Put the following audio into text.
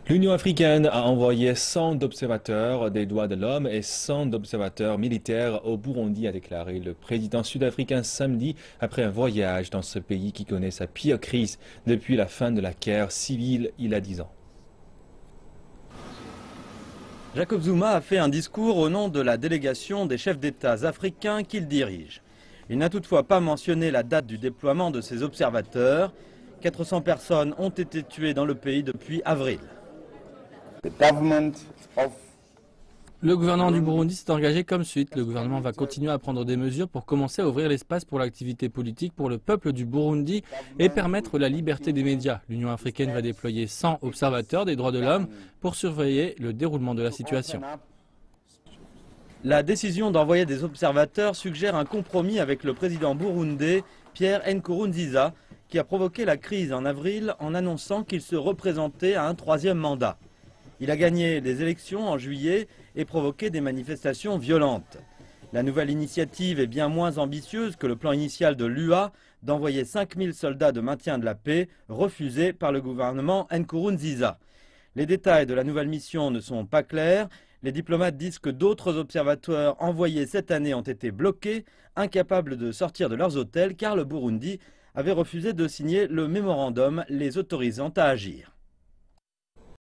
L'Union africaine a envoyé 100 observateurs des droits de l'homme et 100 observateurs militaires au Burundi, a déclaré le président sud-africain samedi après un voyage dans ce pays qui connaît sa pire crise depuis la fin de la guerre civile il y a 10 ans. Jacob Zuma a fait un discours au nom de la délégation des chefs d'État africains qu'il dirige. Il n'a toutefois pas mentionné la date du déploiement de ses observateurs. 400 personnes ont été tuées dans le pays depuis avril. Le gouvernement du Burundi s'est engagé comme suite. Le gouvernement va continuer à prendre des mesures pour commencer à ouvrir l'espace pour l'activité politique pour le peuple du Burundi et permettre la liberté des médias. L'Union africaine va déployer 100 observateurs des droits de l'homme pour surveiller le déroulement de la situation. La décision d'envoyer des observateurs suggère un compromis avec le président burundais Pierre Nkurunziza, qui a provoqué la crise en avril en annonçant qu'il se représentait à un troisième mandat. Il a gagné les élections en juillet et provoqué des manifestations violentes. La nouvelle initiative est bien moins ambitieuse que le plan initial de l'UA d'envoyer 5000 soldats de maintien de la paix, refusé par le gouvernement Nkurunziza. Les détails de la nouvelle mission ne sont pas clairs. Les diplomates disent que d'autres observateurs envoyés cette année ont été bloqués, incapables de sortir de leurs hôtels car le Burundi avait refusé de signer le mémorandum les autorisant à agir.